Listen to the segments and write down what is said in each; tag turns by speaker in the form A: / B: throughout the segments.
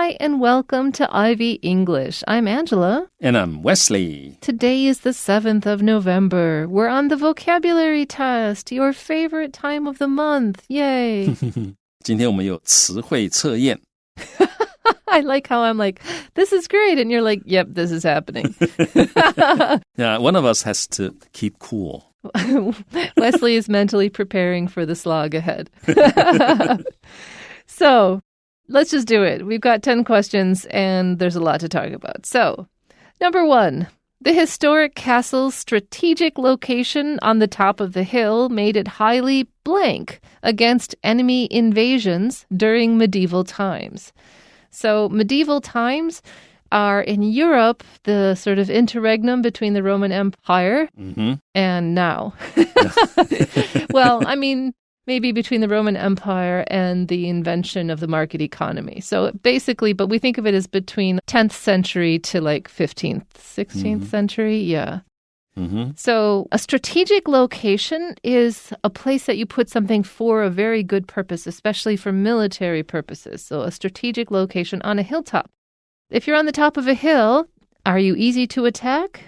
A: Hi, and welcome to Ivy English. I'm Angela.
B: And I'm Wesley.
A: Today is the 7th of November. We're on the vocabulary test, your favorite time of the month. Yay.
B: 今天我们有词汇测验。
A: I like how I'm like, this is great. And you're like, yep, this is happening.
B: Yeah, one of us has to keep cool.
A: Wesley is mentally preparing for the slog ahead. So, let's just do it. We've got 10 questions and there's a lot to talk about. So, number 1, the historic castle's strategic location on the top of the hill made it highly blank against enemy invasions during medieval times. So, medieval times are in Europe, the sort of interregnum between the Roman Empire and now. Well, I mean, maybe between the Roman Empire and the invention of the market economy. So basically, but we think of it as between 10th century to like 15th, 16th century. Yeah. So a strategic location is a place that you put something for a very good purpose, especially for military purposes. So a strategic location on a hilltop. If you're on the top of a hill, are you easy to attack?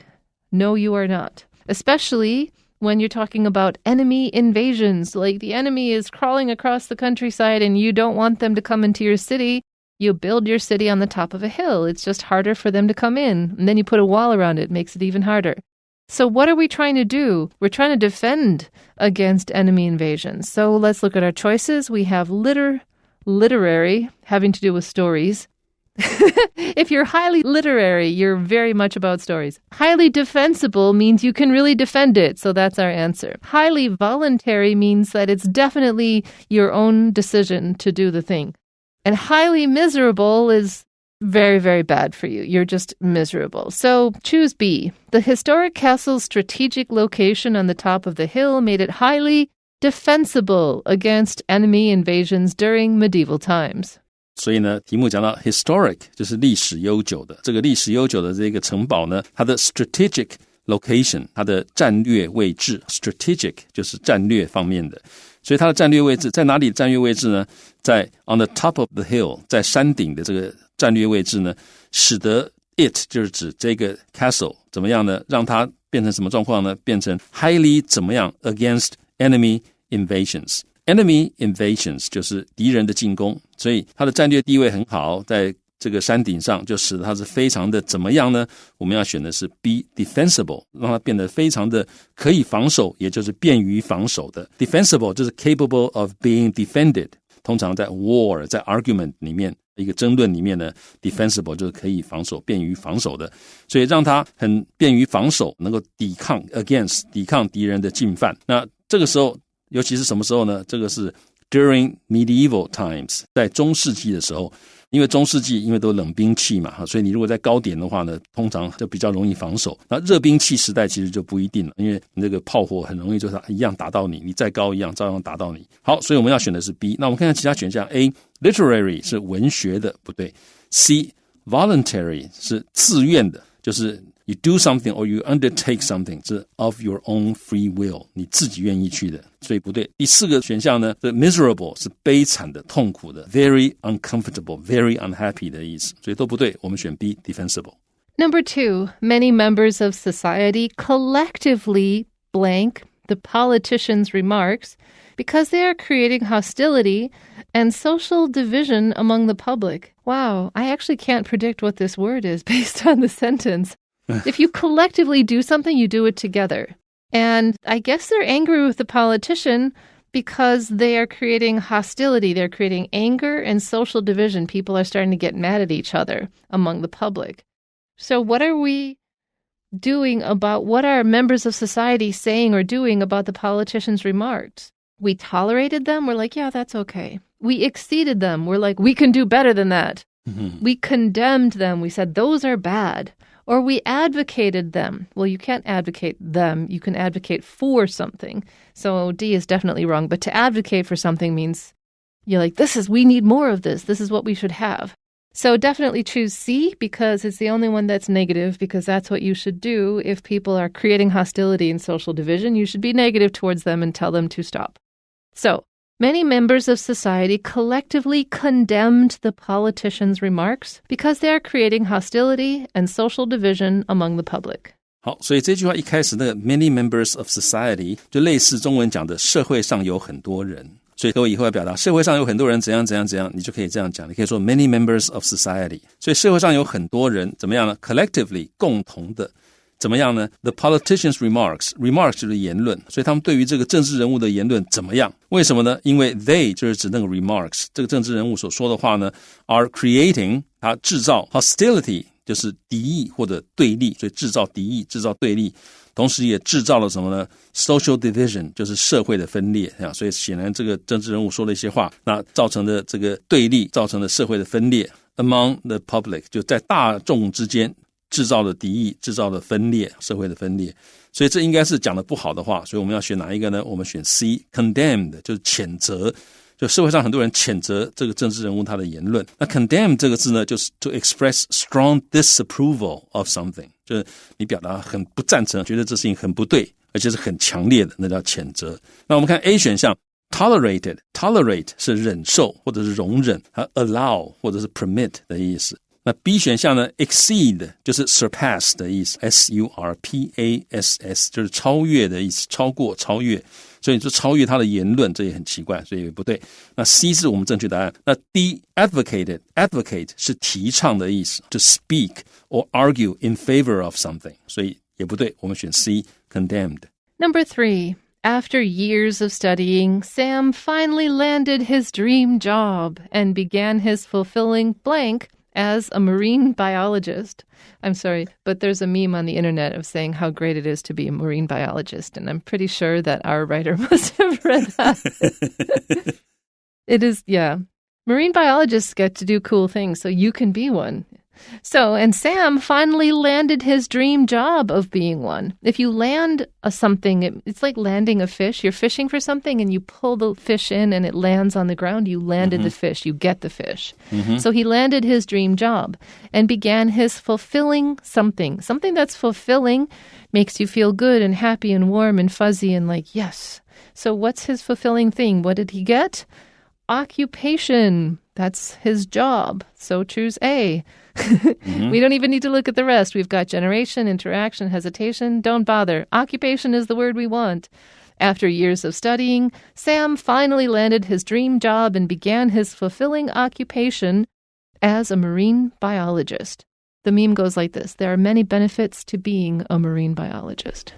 A: No, you are not. Especially when you're talking about enemy invasions, like the enemy is crawling across the countryside and you don't want them to come into your city, you build your city on the top of a hill. It's just harder for them to come in. And then you put a wall around it, makes it even harder. So what are we trying to do? We're trying to defend against enemy invasions. So let's look at our choices. We have literary, having to do with stories. If you're highly literary, you're very much about stories. Highly defensible means you can really defend it, so that's our answer. Highly voluntary means that it's definitely your own decision to do the thing. And highly miserable is very, very bad for you. You're just miserable. So choose B. The historic castle's strategic location on the top of the hill made it highly defensible against enemy invasions during medieval times.
B: 所以呢，题目讲到 historic 就是历史悠久的，这个历史悠久的这个城堡呢，它的 strategic location 它的战略位置 strategic 就是战略方面的，所以它的战略位置在哪里？战略位置呢，在 on the top of the hill 在山顶的这个战略位置呢，使得 it 就是指这个 castle 怎么样呢？让它变成什么状况呢？变成 highly 怎么样 against enemy invasions。Enemy invasions 就是敌人的进攻，所以它的战略地位很好，在这个山顶上就使得它是非常的怎么样呢？我们要选的是 be defensible， 让它变得非常的可以防守，也就是便于防守的。Defensible 就是 capable of being defended， 通常在 war 在 argument 里面一个争论里面呢 defensible 就是可以防守，便于防守的，所以让它很便于防守，能够抵抗 against 抵抗敌人的进犯。那这个时候尤其是什么时候呢？这个是 during medieval times， 在中世纪的时候，因为中世纪因为都冷兵器嘛，所以你如果在高点的话呢，通常就比较容易防守。那热兵器时代其实就不一定了，因为那个炮火很容易就是一样打到你，你再高一样照样打到你。好，所以我们要选的是 B。那我们看看其他选项 ，A literary 是文学的，不对。C voluntary 是自愿的，就是You do something or you undertake something 是 of your own free will 你自己愿意去的，所以不对。第4个选项呢，这 miserable 是悲惨的、痛苦的 very uncomfortable, very unhappy 的意思，所以都不对，我们选 B defensible.
A: Number 2, many members of society collectively blank the politicians' remarks because they are creating hostility and social division among the public. Wow, I actually can't predict what this word is based on the sentence. If you collectively do something, you do it together. And I guess they're angry with the politician because they are creating hostility. They're creating anger and social division. People are starting to get mad at each other among the public. So what are we doing about what are members of society saying or doing about the politicians' remarks? We tolerated them. We're like, yeah, that's okay. We exceeded them. We're like, we can do better than that. We condemned them. We said, those are bad. Or we advocated them. Well, you can't advocate them. You can advocate for something. So D is definitely wrong. But to advocate for something means you're like, we need more of this. This is what we should have. So definitely choose C because it's the only one that's negative because that's what you should do. If people are creating hostility and social division, you should be negative towards them and tell them to stop. So Many members of society collectively condemned the politicians' remarks because they are creating hostility and social division among the public.
B: 好，所以这句话一开始那个 many members of society 就类似中文讲的社会上有很多人，所以各位以后要表达社会上有很多人怎样怎样怎样，你就可以这样讲，你可以说 many members of society。 所以社会上有很多人怎么样呢？ collectively 共同的怎么样呢？ The politicians' remarks 就是言论，所以他们对于这个政治人物的言论怎么样？为什么呢？因为 they 就是指那个 remarks 这个政治人物所说的话呢 are creating 它制造 hostility 就是敌意或者对立，所以制造敌意制造对立，同时也制造了什么呢？ social division 就是社会的分裂，所以显然这个政治人物说了一些话，那造成的这个对立造成了社会的分裂 among the public 就在大众之间制造了敌意制造了分裂社会的分裂，所以这应该是讲的不好的话，所以我们要选哪一个呢？我们选 C condemned 就是谴责，就社会上很多人谴责这个政治人物他的言论。那 condemn 这个字呢，就是 to express strong disapproval of something， 就是你表达很不赞成，觉得这事情很不对，而且是很强烈的，那叫谴责。那我们看 A 选项 tolerate 是忍受或者是容忍，还 allow 或者是 permit 的意思。那 B 选项呢 exceed 就是 surpass 的意思 surpass 就是超越的意思，超过超越，所以就超越他的言论，这也很奇怪，所以也不对。那 C 是我们正确答案。那 D advocate 是提倡的意思， to speak or argue in favor of something， 所以也不对，我们选 C condemned。
A: Number 3. After years of studying, Sam finally landed his dream job and began his fulfilling blank as a marine biologist. I'm sorry, but there's a meme on the internet of saying how great it is to be a marine biologist, and I'm pretty sure that our writer must have read that. It is, yeah. Marine biologists get to do cool things, so you can be one. So, and Sam finally landed his dream job of being one. If you land something, it's like landing a fish. You're fishing for something and you pull the fish in and it lands on the ground. You landed the fish. You get the fish. So he landed his dream job and began his fulfilling something. Something that's fulfilling makes you feel good and happy and warm and fuzzy and like, yes. So what's his fulfilling thing? What did he get? Occupation. That's his job. So choose A. We don't even need to look at the rest. We've got generation, interaction, hesitation. Don't bother. Occupation is the word we want. After years of studying, Sam finally landed his dream job and began his fulfilling occupation as a marine biologist. The meme goes like this. There are many benefits to being a marine biologist.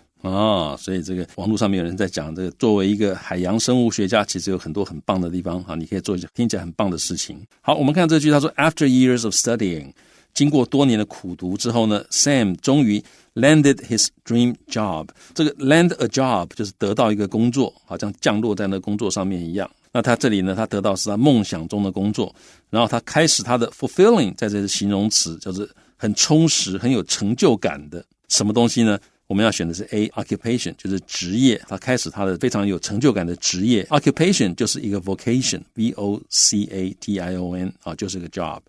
B: 所以这个网络上面有人在讲，这个作为一个海洋生物学家，其实有很多很棒的地方，你可以做听起来很棒的事情。好，我们看这句，他说 After years of studying， 经过多年的苦读之后呢 Sam 终于 landed his dream job。 这个 land a job 就是得到一个工作，好像降落在那个工作上面一样。那他这里呢，他得到是他梦想中的工作，然后他开始他的 fulfilling， 在这是形容词，就是很充实很有成就感的什么东西呢？我们要选的是 A occupation， 就是职业，他开始他的非常有成就感的职业。 Occupation 就是一个 vocation V-O-C-A-T-I-O-N 就是一个 job。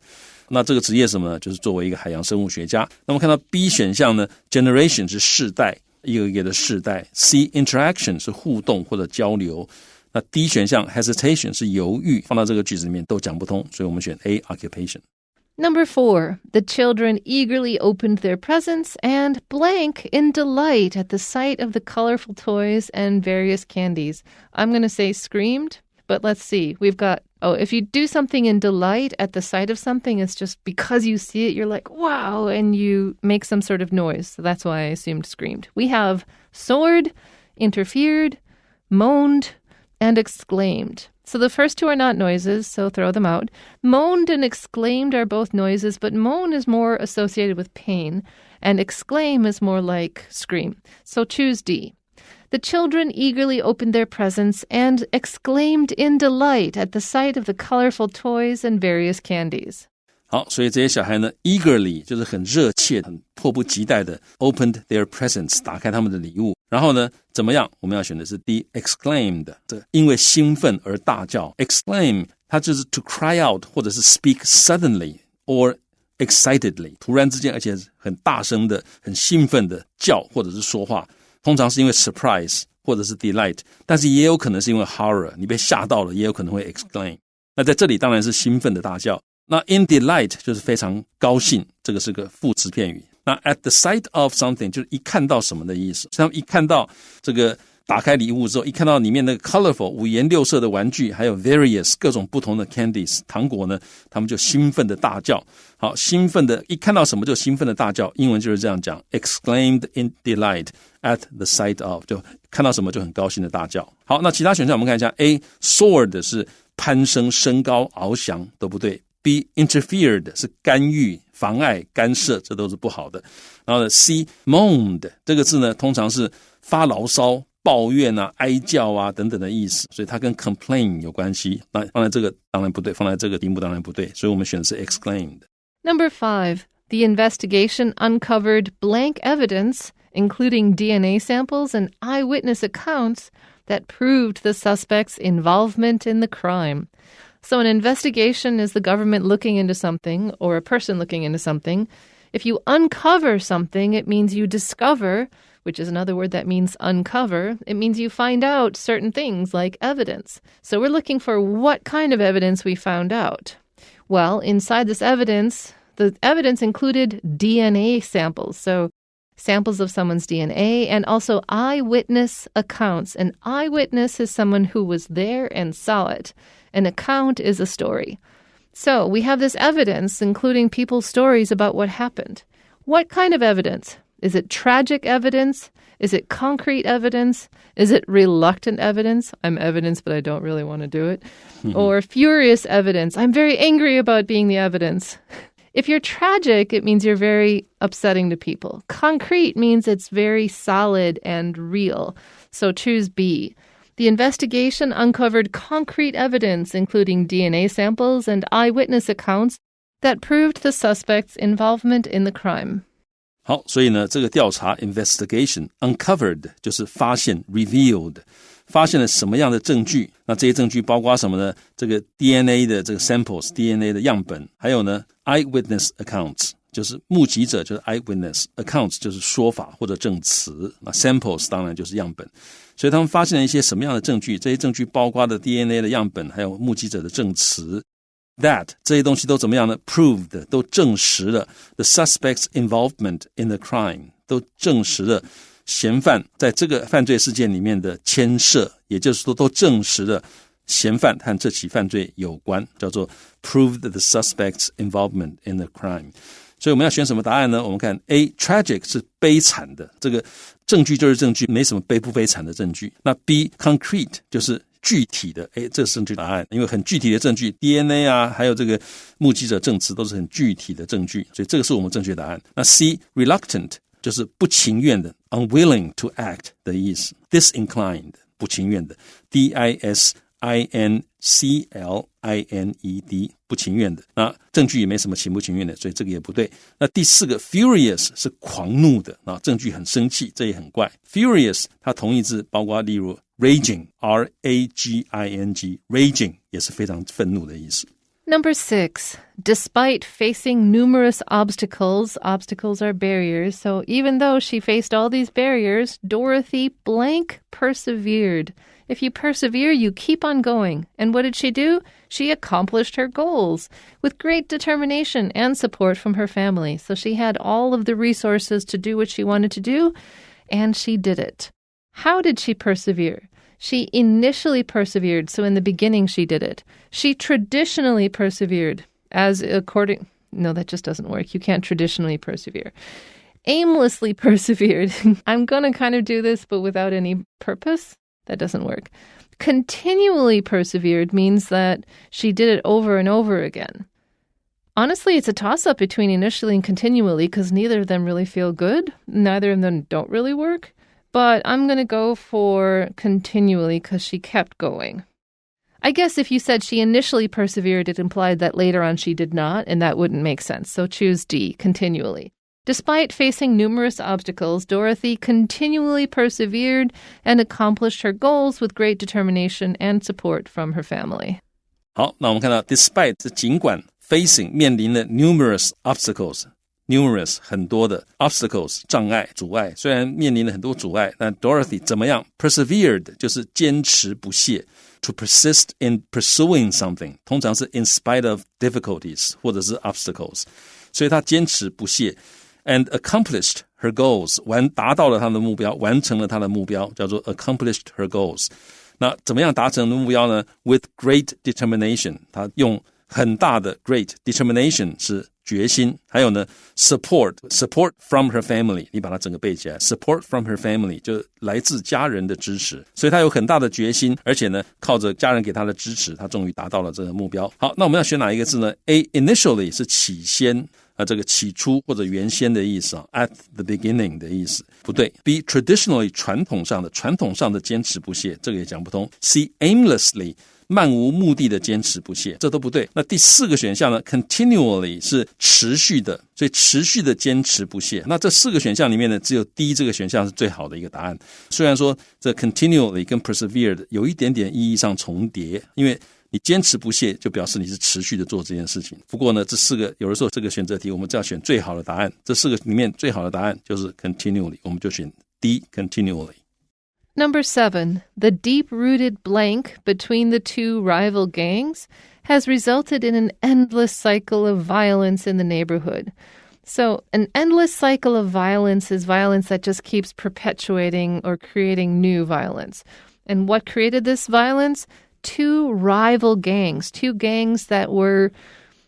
B: 那这个职业什么呢？就是作为一个海洋生物学家。那么看到 B 选项呢 generation 是世代，一个一个的世代。 C interaction 是互动或者交流。那 D 选项 hesitation 是犹豫，放到这个句子里面都讲不通，所以我们选 A occupation。Number
A: 4, the children eagerly opened their presents and blank in delight at the sight of the colorful toys and various candies. I'm going to say screamed, but let's see. We've got, if you do something in delight at the sight of something, it's just because you see it, you're like, wow, and you make some sort of noise. So that's why I assumed screamed. We have soared, interfered, moaned, and exclaimed. So the first two are not noises, so throw them out. Moaned and exclaimed are both noises, but moan is more associated with pain, and exclaim is more like scream. So choose D. The children eagerly opened their presents and exclaimed in delight at the sight of the colorful toys and various candies.
B: 好，所以这些小孩呢 eagerly 就是很热切很迫不及待的 opened their presents 打开他们的礼物，然后呢怎么样？我们要选的是 D exclaimed， 这因为兴奋而大叫。 exclaim 它就是 to cry out 或者是 speak suddenly or excitedly， 突然之间而且很大声的很兴奋的叫或者是说话，通常是因为 surprise 或者是 delight， 但是也有可能是因为 horror， 你被吓到了，也有可能会 exclaim。那在这里当然是兴奋的大叫。那 in delight 就是非常高兴，这个是个副词片语。那 at the sight of something 就是一看到什么的意思。他们一看到这个打开礼物之后，一看到里面那个 colorful 五颜六色的玩具，还有 various 各种不同的 candies 糖果呢，他们就兴奋的大叫。好，兴奋的一看到什么就兴奋的大叫，英文就是这样讲 exclaimed in delight at the sight of， 就看到什么就很高兴的大叫。好，那其他选项我们看一下。 A soared 是攀升升高翱翔，都不对。 B interfered 是干预妨碍干涉，这都是不好的。然后 C moaned 这个字呢通常是发牢骚抱怨啊哀叫啊等等的意思，所以它跟 complain 有关系。那放在这个当然不对，放在这个题目当然不对，所以我们选的是 exclaimed。
A: Number 5. The investigation uncovered blank evidence, including DNA samples and eyewitness accounts, that proved the suspect's involvement in the crime. So an investigation is the government looking into something or a person looking into something. If you uncover something, it means you discover, which is another word that means uncover. It means you find out certain things like evidence. So we're looking for what kind of evidence we found out. Well, inside this evidence, the evidence included DNA samples. So samples of someone's DNA and also eyewitness accounts. An eyewitness is someone who was there and saw it. An account is a story. So we have this evidence, including people's stories about what happened. What kind of evidence? Is it tragic evidence? Is it concrete evidence? Is it reluctant evidence? I'm evidence, but I don't really want to do it. Or furious evidence? I'm very angry about being the evidence. If you're tragic, it means you're very upsetting to people. Concrete means it's very solid and real. So choose B. The investigation uncovered concrete evidence, including DNA samples and eyewitness accounts, that proved the suspect's involvement in the crime.
B: 好，所以呢，这个调查 investigation uncovered 就是发现 revealed， 发现了什么样的证据？那这些证据包括什么呢？这个 DNA 的这个 samples， DNA 的样本，还有呢 eyewitness accounts， 就是目击者，就是 eyewitness accounts， 就是说法或者证词。那 samples 当然就是样本。所以他们发现了一些什么样的证据？这些证据包括的 DNA 的样本，还有目击者的证词。That 这些东西都怎么样呢？ Proved 都证实了 the suspect's involvement in the crime， 都证实了嫌犯在这个犯罪事件里面的牵涉，也就是说都证实了嫌犯和这起犯罪有关，叫做 proved the suspect's involvement in the crime。 所以我们要选什么答案呢？我们看 A tragic 是悲惨的，这个证据就是证据，没什么悲不悲惨的证据。那 B concrete 就是具体的，这是正确答案，因为很具体的证据 DNA 啊，还有这个目击者证词都是很具体的证据，所以这个是我们正确答案。那 C reluctant 就是不情愿的 unwilling to act 的意思， disinclined 不情愿的 disinclined 不情愿的。那证据也没什么情不情愿的，所以这个也不对。那第4个 furious 是狂怒的，证据很生气，这也很怪。 furious 它同义字包括例如 raging R-A-G-I-N-G raging 也是非常愤怒的意思。
A: Number 6. Despite facing numerous obstacles are barriers, so even though she faced all these barriers, Dorothy blank persevered. If you persevere, you keep on going. And what did she do? She accomplished her goals with great determination and support from her family. So she had all of the resources to do what she wanted to do, and she did it. How did she persevere? She initially persevered, so in the beginning she did it. She traditionally persevered, no, that just doesn't work. You can't traditionally persevere. Aimlessly persevered. I'm going to kind of do this, but without any purpose. That doesn't work. Continually persevered means that she did it over and over again. Honestly, it's a toss-up between initially and continually because neither of them really feel good. Neither of them don't really work. But I'm going to go for continually because she kept going. I guess if you said she initially persevered, it implied that later on she did not, and that wouldn't make sense. So choose D, continually. Despite facing numerous obstacles, Dorothy continually persevered and accomplished her goals with great determination and support from her family.
B: 好，那我们看到 despite 是尽管 facing 面临了 numerous obstacles numerous 很多的 obstacles 障碍阻碍，虽然面临了很多阻碍，但 Dorothy 怎么样 persevered 就是坚持不懈。To persist in pursuing something 通常是 in spite of difficulties 或者是 obstacles， 所以他坚持不懈 and accomplished her goals 达到了他的目标，完成了他的目标，叫做 accomplished her goals。 那怎么样达成的目标呢？ With great determination 他用很大的 great determination 是决心，还有呢 support from her family 你把它整个背起来， support from her family 就来自家人的支持，所以他有很大的决心，而且呢靠着家人给他的支持，他终于达到了这个目标。好，那我们要选哪一个字呢？ A initially 是起先这个起初或者原先的意思at the beginning 的意思，不对。 B traditionally 传统上的坚持不懈，这个也讲不通。 C aimlessly漫无目的的坚持不懈，这都不对。那第四个选项呢 continually 是持续的，所以持续的坚持不懈。那这四个选项里面呢，只有 D 这个选项是最好的一个答案。虽然说这 continually 跟 persevered 有一点点意义上重叠，因为你坚持不懈就表示你是持续的做这件事情。不过呢，这四个有的时候这个选择题我们就要选最好的答案，这四个里面最好的答案就是 continually， 我们就选 D continually。Number
A: 7, the deep-rooted blank between the two rival gangs has resulted in an endless cycle of violence in the neighborhood. So an endless cycle of violence is violence that just keeps perpetuating or creating new violence. And what created this violence? Two rival gangs, two gangs that were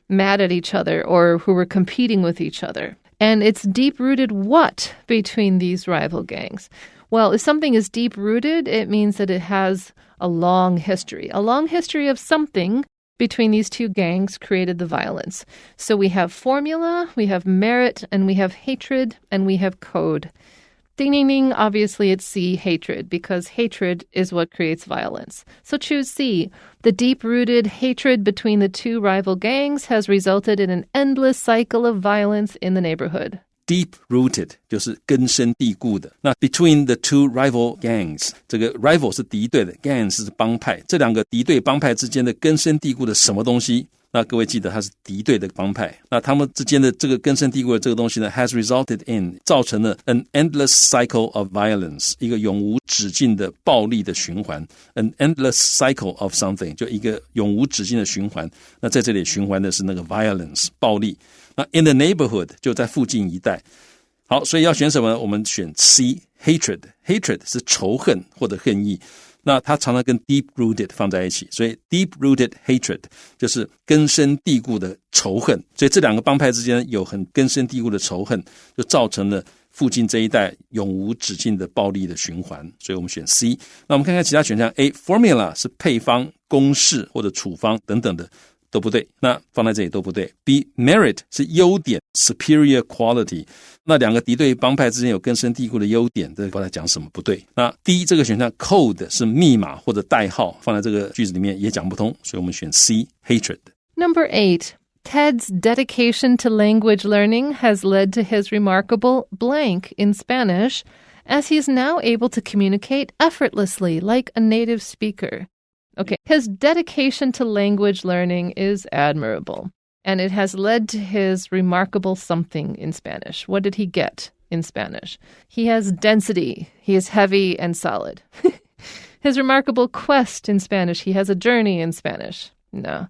A: mad at each other or who were competing with each other. And it's deep-rooted what between these rival gangs? Well, if something is deep-rooted, it means that it has a long history of something between these two gangs created the violence. So we have formula, we have merit, and we have hatred, and we have code. Ding, ding, ding, obviously it's C, hatred, because hatred is what creates violence. So choose C. The deep-rooted hatred between the two rival gangs has resulted in an endless cycle of violence in the neighborhood.Deep-rooted 就是根深蒂固的。那 between the two rival gangs 这个 rival 是敌对的， gangs 是帮派，这两个敌对帮派之间的根深蒂固的什么东西？那各位记得它是敌对的帮派，那他们之间的这个根深蒂固的这个东西呢 has resulted in 造成了 an endless cycle of violence 一个永无止境的暴力的循环， an endless cycle of something 就一个永无止境的循环。那在这里循环的是那个 violence 暴力。那 in the neighborhood 就在附近一带。好，所以要选什么呢？我们选 C hatred 是仇恨或者恨意，那它常常跟 deep-rooted 放在一起，所以 deep-rooted hatred 就是根深蒂固的仇恨，所以这两个帮派之间有很根深蒂固的仇恨，就造成了附近这一带永无止境的暴力的循环，所以我们选 C。 那我们看看其他选项。 A formula 是配方、公式或者处方等等的都不对，那放在这里都不对。 B merit 是优点 superior quality， 那两个敌对帮派之间有根深蒂固的优点，这个在讲什么？不对。那 D 这个选项 code 是密码或者代号，放在这个句子里面也讲不通，所以我们选 C hatred。 Number 8, Ted's dedication to language learning has led to his remarkable blank in Spanish, as he is now able to communicate effortlessly like a native speaker.Okay, his dedication to language learning is admirable, and it has led to his remarkable something in Spanish. What did he get in Spanish? He has density. He is heavy and solid. His remarkable quest in Spanish. He has a journey in Spanish. No.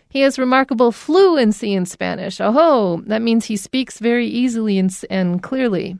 A: He has remarkable fluency in Spanish. Oh, that means he speaks very easily and clearly.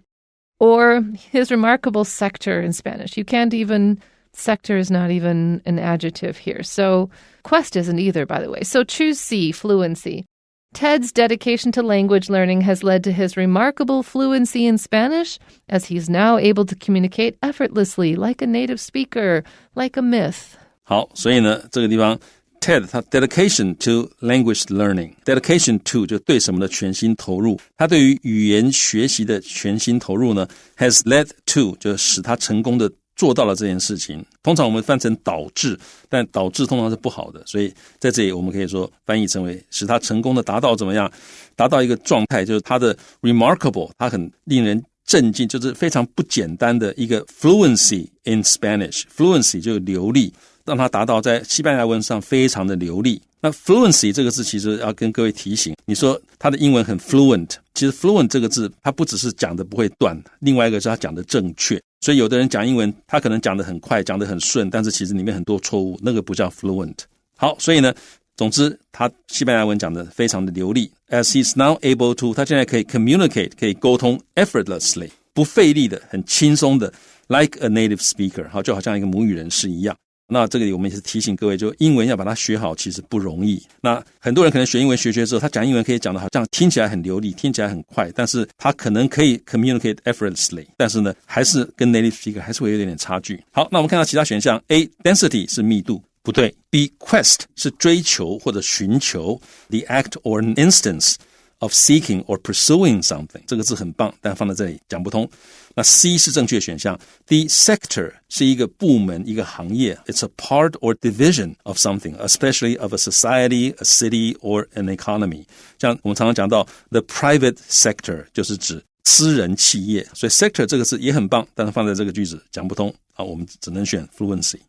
A: Or his remarkable sector in Spanish. You can't even...Sector is not even an adjective here. So quest isn't either, by the way. So choose C, fluency. Ted's dedication to language learning has led to his remarkable fluency in Spanish, as he's now able to communicate effortlessly like a native speaker, like a myth. 好，所以呢，这个地方 Ted 他 dedication to language learning, dedication to 就对什么的全心投入，他对于语言学习的全心投入呢 has led to 就使他成功的做到了这件事情。通常我们翻成导致，但导致通常是不好的，所以在这里我们可以说翻译成为使他成功的达到怎么样，达到一个状态，就是他的 remarkable 他很令人震惊，就是非常不简单的一个 fluency in Spanish， fluency 就是流利，让他达到在西班牙文上非常的流利。
B: 那 fluency 这个字其实要跟各位提醒，你说他的英文很 fluent， 其实 fluent 这个字它不只是讲的不会断，另外一个是他讲的正确。所以有的人讲英文他可能讲得很快，讲得很顺，但是其实里面很多错误，那个不叫 fluent。 好，所以呢总之他西班牙文讲得非常的流利， as he's now able to， 他现在可以 communicate， 可以沟通 effortlessly， 不费力的，很轻松的 like a native speaker， 就好像一个母语人士一样。那这里我们也是提醒各位，就英文要把它学好其实不容易。那很多人可能学英文学之后，他讲英文可以讲得好像听起来很流利，听起来很快，但是他可能可以 communicate effortlessly， 但是呢还是跟 native speaker 还是会有点差距。好，那我们看到其他选项， A density 是密度，不对。 B quest 是追求或者寻求， the act or an instance of seeking or pursuing something， 这个字很棒，但放在这里讲不通。那 C 是正确选项， The sector 是一个部门，一个行业， It's a part or division of something, especially of a society, a city, or an economy。 像我们常常讲到 the private sector 就是指私人企业，所以 sector 这个字也很棒，但是放在这个句子讲不通。好，我们只能选 fluency。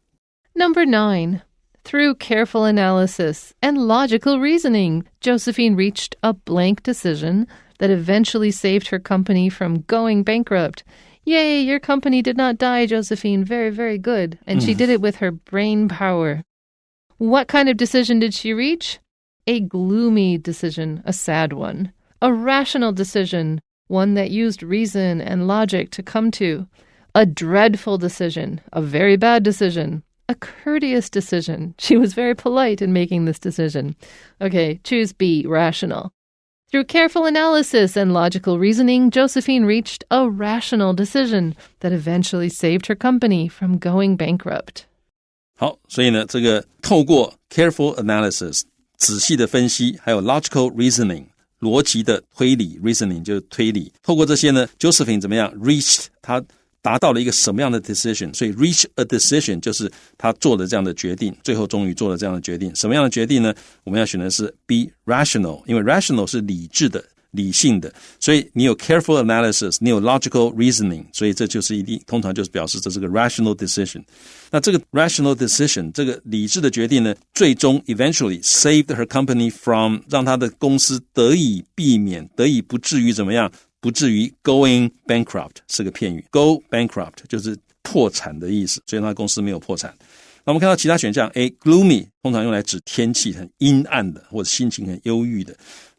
A: Number 9. Through careful analysis and logical reasoning, Josephine reached a blank decision that eventually saved her company from going bankrupt. Yay, your company did not die, Josephine. Very, very good. And she did it with her brain power. What kind of decision did she reach? A gloomy decision, a sad one. A rational decision, one that used reason and logic to come to. A dreadful decision, a very bad decision. A courteous decision. She was very polite in making this decision. Okay, choose B, rational. Through careful analysis and logical reasoning, Josephine reached a rational decision that eventually saved her company from going bankrupt.
B: 好，所以呢，这个透过 careful analysis 仔细的分析，还有 logical reasoning 逻辑的推理 reasoning 就是推理，透过这些呢 Josephine 怎么样 reached 她达到了一个什么样的 decision， 所以 reach a decision 就是他做的这样的决定，最后终于做了这样的决定。什么样的决定呢？我们要选的是 be rational， 因为 rational 是理智的，理性的，所以你有 careful analysis， 你有 logical reasoning， 所以这就是通常就是表示这是个 rational decision。 那这个 rational decision 这个理智的决定呢，最终 eventually saved her company from 让他的公司得以避免，得以不至于怎么样，不至于 going bankrupt， 是个片语， go bankrupt 就是破产的意思，所以他公司没有破产。那我们看到其他选项， A gloomy 通常用来指天气很阴暗的，或者心情很忧郁的，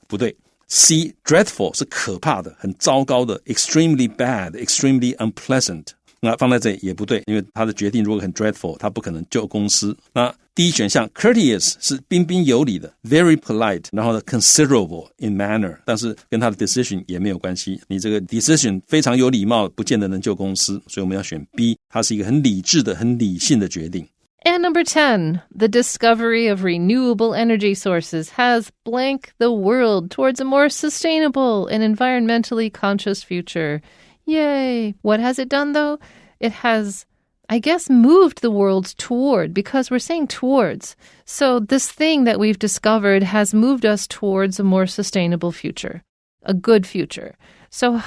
B: 不对。 C dreadful 是可怕的，很糟糕的， extremely bad, extremely unpleasant， 那放在这里也不对，因为他的决定如果很 dreadful， 他不可能救公司。那第一选项 courteous 是彬彬有礼的， very polite， 然后呢 considerable in manner， 但是跟他的 decision 也没有关系，你这个 decision 非常有礼貌，不见得能救公司，所以我们要选 B， 它是一个很理智的，很理性的决定。
A: And number 10, the discovery of renewable energy sources has blank the world towards a more sustainable and environmentally conscious future. Yay! What has it done, though? It has, I guess, moved the world toward, because we're saying towards. So this thing that we've discovered has moved us towards a more sustainable future, a good future. So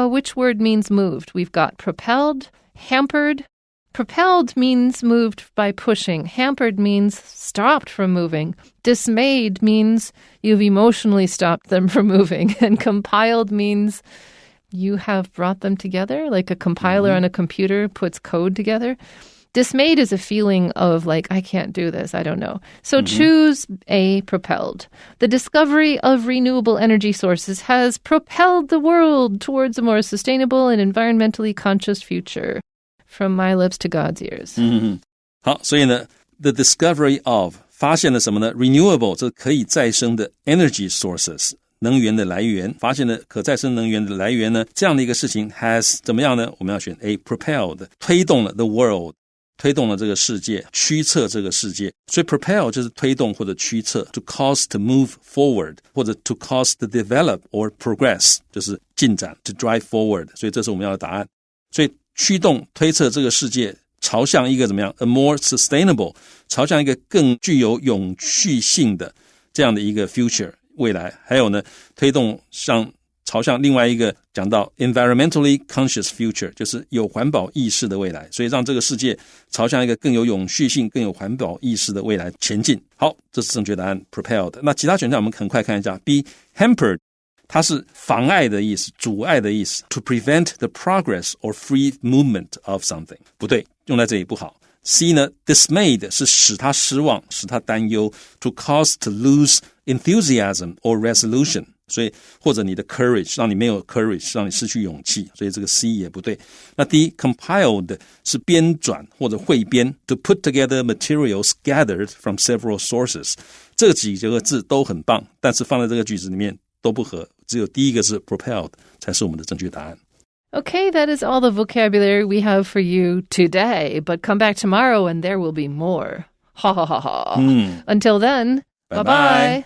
A: which word means moved? We've got propelled, hampered. Propelled means moved by pushing. Hampered means stopped from moving. Dismayed means you've emotionally stopped them from moving. And compiled means you have brought them together, like a compiler on a computer puts code together. Dismayed is a feeling of like, I can't do this, I don't know. So choose A, propelled. The discovery of renewable energy sources has propelled the world towards a more sustainable and environmentally conscious future. From my lips to God's ears.
B: 好，所以呢 the discovery of 发现了什么呢？ renewable 这可以再生的 energy sources 能源的来源，发现了可再生能源的来源呢，这样的一个事情 has 怎么样呢？我们要选 A propelled 推动了 the world， 推动了这个世界，驱策这个世界，所以 propel 就是推动或者驱策， to cause to move forward 或者 to cause to develop or progress 就是进展 to drive forward， 所以这是我们要的答案。所以驱动推测这个世界朝向一个怎么样 a more sustainable 朝向一个更具有永续性的这样的一个 future 未来，还有呢推动像朝向另外一个讲到 environmentally conscious future， 就是有环保意识的未来，所以让这个世界朝向一个更有永续性、更有环保意识的未来前进。好，这是正确答案 propelled。 那其他选项我们很快看一下。 B hampered， 它是妨碍的意思，阻碍的意思， to prevent the progress or free movement of something， 不对，用在这里不好。 C 呢 dismayed 是使他失望，使他担忧， to cause to lose enthusiasm or resolution， 所以或者你的 courage 让你没有 courage， 让你失去勇气，所以这个 C 也不对。那 D compiled 是编纂或者汇编， to put together materials gathered from several sources， 这几个字都很棒，但是放在这个句子里面都不合，只有第一个字 propelled 才是我们的正确答案。
A: Okay, that is all the vocabulary we have for you today, but come back tomorrow and there will be more. Ha ha ha ha. Until then, bye-bye.